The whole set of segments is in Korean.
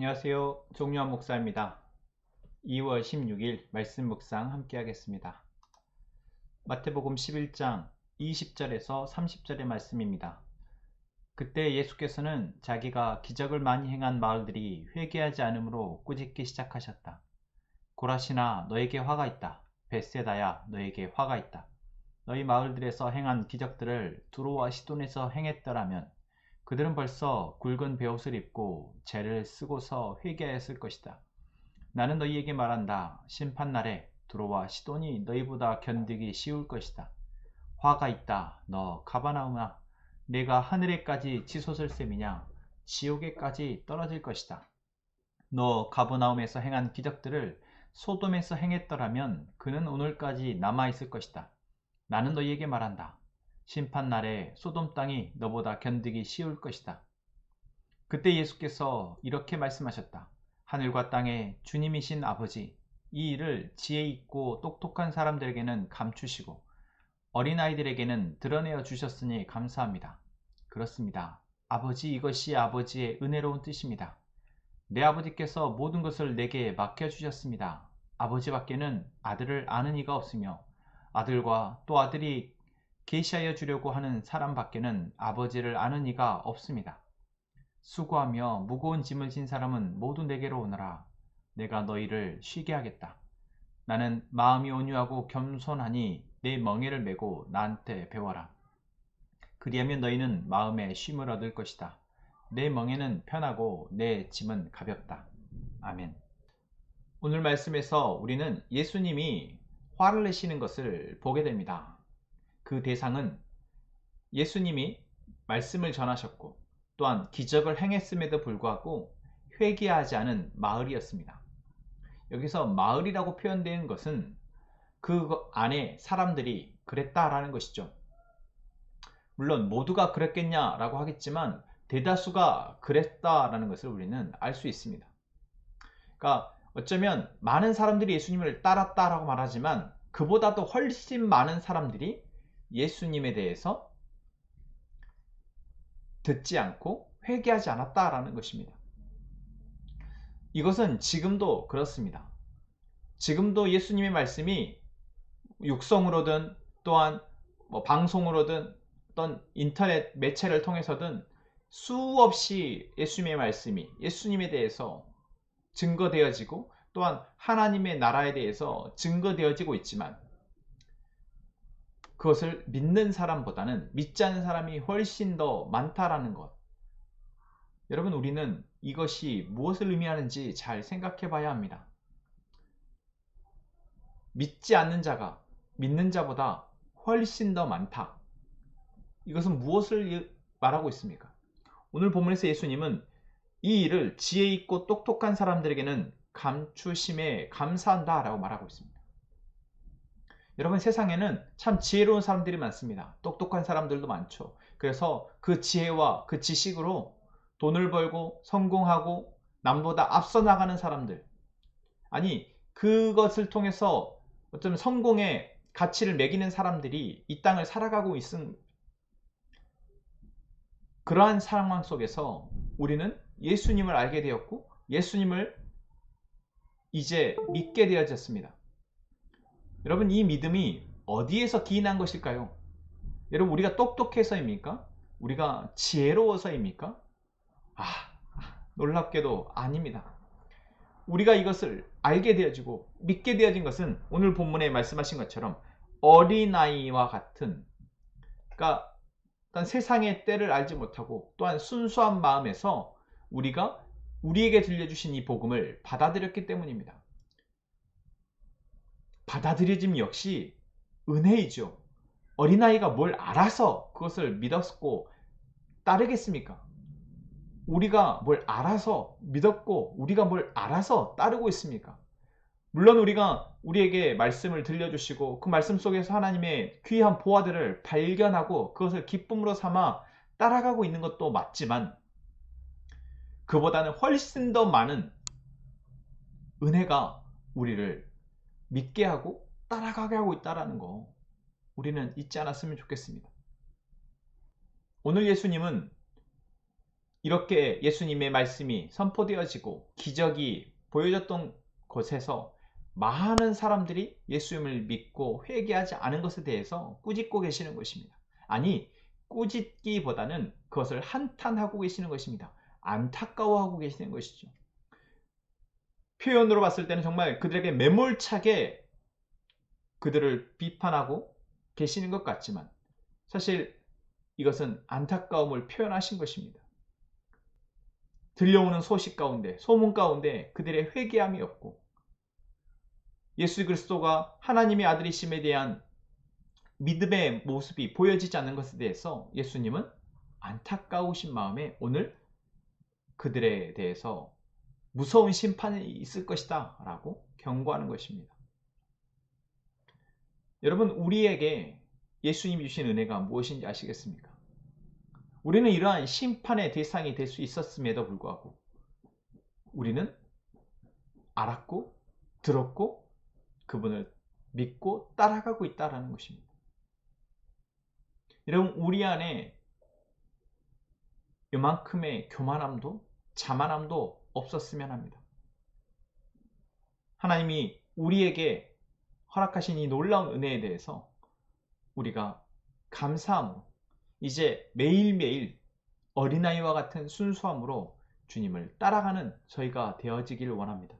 안녕하세요. 종려한 목사입니다. 2월 16일 말씀 묵상 함께 하겠습니다. 마태복음 11장 20절에서 30절의 말씀입니다. 그때 예수께서는 자기가 기적을 많이 행한 마을들이 회개하지 않으므로 꾸짖기 시작하셨다. 고라시나 너에게 화가 있다. 벳세다야 너에게 화가 있다. 너희 마을들에서 행한 기적들을 두로와 시돈에서 행했더라면 그들은 벌써 굵은 베옷을 입고 죄를 쓰고서 회개하였을 것이다. 나는 너희에게 말한다. 심판날에 두로와 시돈이 너희보다 견디기 쉬울 것이다. 화가 있다. 너 가버나움아, 내가 하늘에까지 치솟을 셈이냐? 지옥에까지 떨어질 것이다. 너 가버나움에서 행한 기적들을 소돔에서 행했더라면 그는 오늘까지 남아있을 것이다. 나는 너희에게 말한다. 심판날에 소돔 땅이 너보다 견디기 쉬울 것이다. 그때 예수께서 이렇게 말씀하셨다. 하늘과 땅의 주님이신 아버지, 이 일을 지혜 있고 똑똑한 사람들에게는 감추시고 어린아이들에게는 드러내어 주셨으니 감사합니다. 그렇습니다. 아버지, 이것이 아버지의 은혜로운 뜻입니다. 내 아버지께서 모든 것을 내게 맡겨주셨습니다. 아버지밖에는 아들을 아는 이가 없으며 아들과 또 아들이 계시하여 주려고 하는 사람밖에는 아버지를 아는 이가 없습니다. 수고하며 무거운 짐을 진 사람은 모두 내게로 오너라. 내가 너희를 쉬게 하겠다. 나는 마음이 온유하고 겸손하니 내 멍에를 메고 나한테 배워라. 그리하면 너희는 마음에 쉼을 얻을 것이다. 내 멍에는 편하고 내 짐은 가볍다. 아멘. 오늘 말씀에서 우리는 예수님이 화를 내시는 것을 보게 됩니다. 그 대상은 예수님이 말씀을 전하셨고 또한 기적을 행했음에도 불구하고 회개하지 않은 마을이었습니다. 여기서 마을이라고 표현되는 것은 그 안에 사람들이 그랬다라는 것이죠. 물론 모두가 그랬겠냐라고 하겠지만 대다수가 그랬다라는 것을 우리는 알 수 있습니다. 그러니까 어쩌면 많은 사람들이 예수님을 따랐다라고 말하지만 그보다도 훨씬 많은 사람들이 예수님에 대해서 듣지 않고 회개하지 않았다라는 것입니다. 이것은 지금도 그렇습니다. 지금도 예수님의 말씀이 육성으로든 또한 방송으로든 어떤 인터넷 매체를 통해서든 수없이 예수님의 말씀이 예수님에 대해서 증거되어지고 또한 하나님의 나라에 대해서 증거되어지고 있지만 그것을 믿는 사람보다는 믿지 않는 사람이 훨씬 더 많다라는 것. 여러분, 우리는 이것이 무엇을 의미하는지 잘 생각해 봐야 합니다. 믿지 않는 자가 믿는 자보다 훨씬 더 많다. 이것은 무엇을 말하고 있습니까? 오늘 본문에서 예수님은 이 일을 지혜 있고 똑똑한 사람들에게는 감추심에 감사한다 라고 말하고 있습니다. 여러분, 세상에는 참 지혜로운 사람들이 많습니다. 똑똑한 사람들도 많죠. 그래서 그 지혜와 그 지식으로 돈을 벌고 성공하고 남보다 앞서 나가는 사람들, 아니 그것을 통해서 어쩌면 성공의 가치를 매기는 사람들이 이 땅을 살아가고 있은 그러한 상황 속에서 우리는 예수님을 알게 되었고 예수님을 이제 믿게 되어졌습니다. 여러분, 이 믿음이 어디에서 기인한 것일까요? 여러분, 우리가 똑똑해서입니까? 우리가 지혜로워서입니까? 아, 놀랍게도 아닙니다. 우리가 이것을 알게 되어지고 믿게 되어진 것은 오늘 본문에 말씀하신 것처럼 어린아이와 같은, 그러니까 일단 세상의 때를 알지 못하고 또한 순수한 마음에서 우리가 우리에게 들려주신 이 복음을 받아들였기 때문입니다. 받아들여짐 역시 은혜이죠. 어린아이가 뭘 알아서 그것을 믿었고 따르겠습니까? 우리가 뭘 알아서 믿었고 우리가 뭘 알아서 따르고 있습니까? 물론 우리가 우리에게 말씀을 들려주시고 그 말씀 속에서 하나님의 귀한 보화들을 발견하고 그것을 기쁨으로 삼아 따라가고 있는 것도 맞지만 그보다는 훨씬 더 많은 은혜가 우리를 믿게 하고 따라가게 하고 있다는 거 우리는 잊지 않았으면 좋겠습니다. 오늘 예수님은 이렇게 예수님의 말씀이 선포되어지고 기적이 보여졌던 곳에서 많은 사람들이 예수님을 믿고 회개하지 않은 것에 대해서 꾸짖고 계시는 것입니다. 아니, 꾸짖기보다는 그것을 한탄하고 계시는 것입니다. 안타까워하고 계시는 것이죠. 표현으로 봤을 때는 정말 그들에게 매몰차게 그들을 비판하고 계시는 것 같지만 사실 이것은 안타까움을 표현하신 것입니다. 들려오는 소식 가운데, 소문 가운데 그들의 회개함이 없고 예수 그리스도가 하나님의 아들이심에 대한 믿음의 모습이 보여지지 않는 것에 대해서 예수님은 안타까우신 마음에 오늘 그들에 대해서 무서운 심판이 있을 것이다 라고 경고하는 것입니다. 여러분, 우리에게 예수님이 주신 은혜가 무엇인지 아시겠습니까? 우리는 이러한 심판의 대상이 될 수 있었음에도 불구하고 우리는 알았고 들었고 그분을 믿고 따라가고 있다는 것입니다. 여러분, 우리 안에 이만큼의 교만함도 자만함도 없었으면 합니다. 하나님이 우리에게 허락하신 이 놀라운 은혜에 대해서 우리가 감사함으로 이제 매일매일 어린아이와 같은 순수함으로 주님을 따라가는 저희가 되어지기를 원합니다.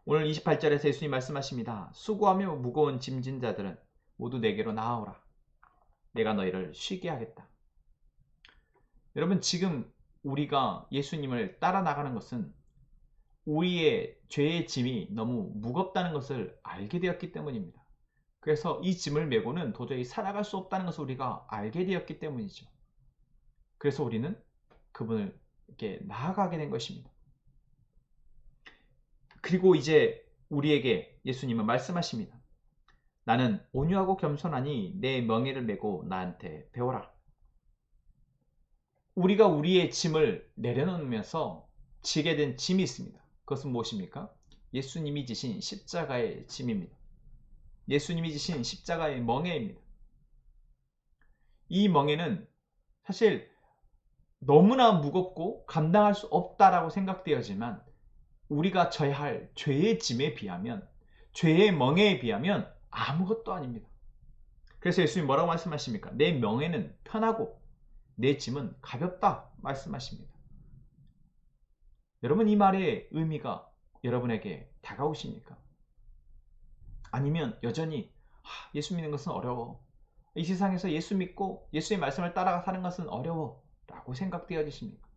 오늘 28절에서 예수님 말씀하십니다. 수고하며 무거운 짐진 자들은 모두 내게로 나아오라. 내가 너희를 쉬게 하겠다. 여러분, 지금 우리가 예수님을 따라 나가는 것은 우리의 죄의 짐이 너무 무겁다는 것을 알게 되었기 때문입니다. 그래서 이 짐을 메고는 도저히 살아갈 수 없다는 것을 우리가 알게 되었기 때문이죠. 그래서 우리는 그분을 이렇게 나아가게 된 것입니다. 그리고 이제 우리에게 예수님은 말씀하십니다. 나는 온유하고 겸손하니 내 멍에를 메고 나한테 배워라. 우리가 우리의 짐을 내려놓으면서 지게 된 짐이 있습니다. 그것은 무엇입니까? 예수님이 지신 십자가의 짐입니다. 예수님이 지신 십자가의 멍에입니다. 이 멍에는 사실 너무나 무겁고 감당할 수 없다라고 생각되어지만 우리가 져야 할 죄의 짐에 비하면, 죄의 멍에에 비하면 아무것도 아닙니다. 그래서 예수님 뭐라고 말씀하십니까? 내 멍에는 편하고 내 짐은 가볍다 말씀하십니다. 여러분, 이 말의 의미가 여러분에게 다가오십니까? 아니면 여전히 예수 믿는 것은 어려워, 이 세상에서 예수 믿고 예수의 말씀을 따라가 사는 것은 어려워 라고 생각되어지십니까?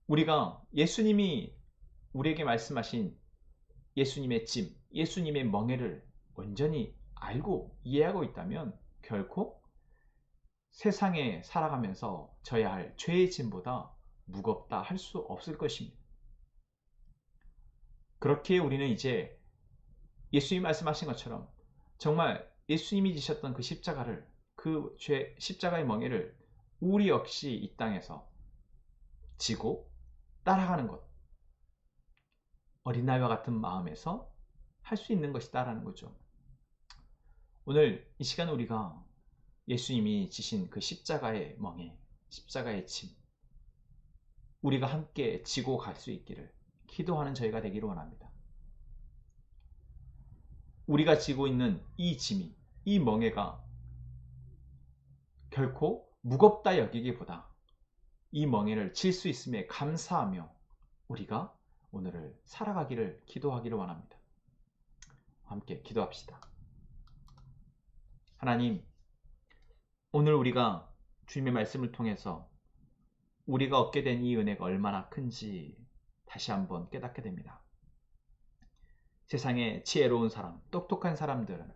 우리가 예수님이 우리에게 말씀하신 예수님의 짐, 예수님의 멍에를 온전히 알고 이해하고 있다면 결코 세상에 살아가면서 져야 할 죄의 짐보다 무겁다 할 수 없을 것입니다. 그렇게 우리는 이제 예수님이 말씀하신 것처럼 정말 예수님이 지셨던 그 십자가를, 그 십자가의 멍에를 우리 역시 이 땅에서 지고 따라가는 것, 어린아이와 같은 마음에서 할 수 있는 것이다라는 거죠. 오늘 이 시간 우리가 예수님이 지신 그 십자가의 멍에, 십자가의 짐, 우리가 함께 지고 갈 수 있기를 기도하는 저희가 되기를 원합니다. 우리가 지고 있는 이 짐이, 이 멍에가 결코 무겁다 여기기보다 이 멍에를 질 수 있음에 감사하며 우리가 오늘을 살아가기를 기도하기를 원합니다. 함께 기도합시다. 하나님, 오늘 우리가 주님의 말씀을 통해서 우리가 얻게 된 이 은혜가 얼마나 큰지 다시 한번 깨닫게 됩니다. 세상에 지혜로운 사람, 똑똑한 사람들은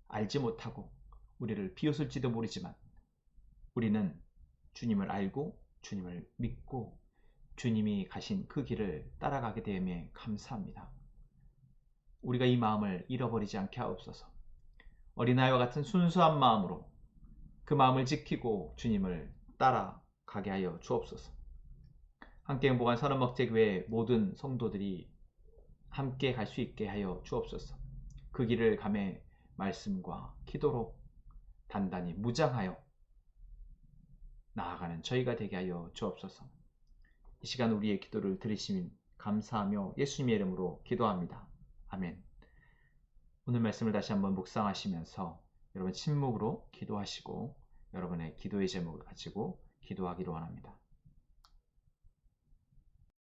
알지 못하고 우리를 비웃을지도 모르지만 우리는 주님을 알고 주님을 믿고 주님이 가신 그 길을 따라가게 되음에 감사합니다. 우리가 이 마음을 잃어버리지 않게 하옵소서. 어린아이와 같은 순수한 마음으로 그 마음을 지키고 주님을 따라가게 하여 주옵소서. 함께 행복한 선언목재교회 모든 성도들이 함께 갈 수 있게 하여 주옵소서. 그 길을 감해 말씀과 기도로 단단히 무장하여 나아가는 저희가 되게 하여 주옵소서. 이 시간 우리의 기도를 들으시면 감사하며 예수님의 이름으로 기도합니다. 아멘. 오늘 말씀을 다시 한번 묵상하시면서 여러분 침묵으로 기도하시고 여러분의 기도의 제목을 가지고 기도하기를 원합니다.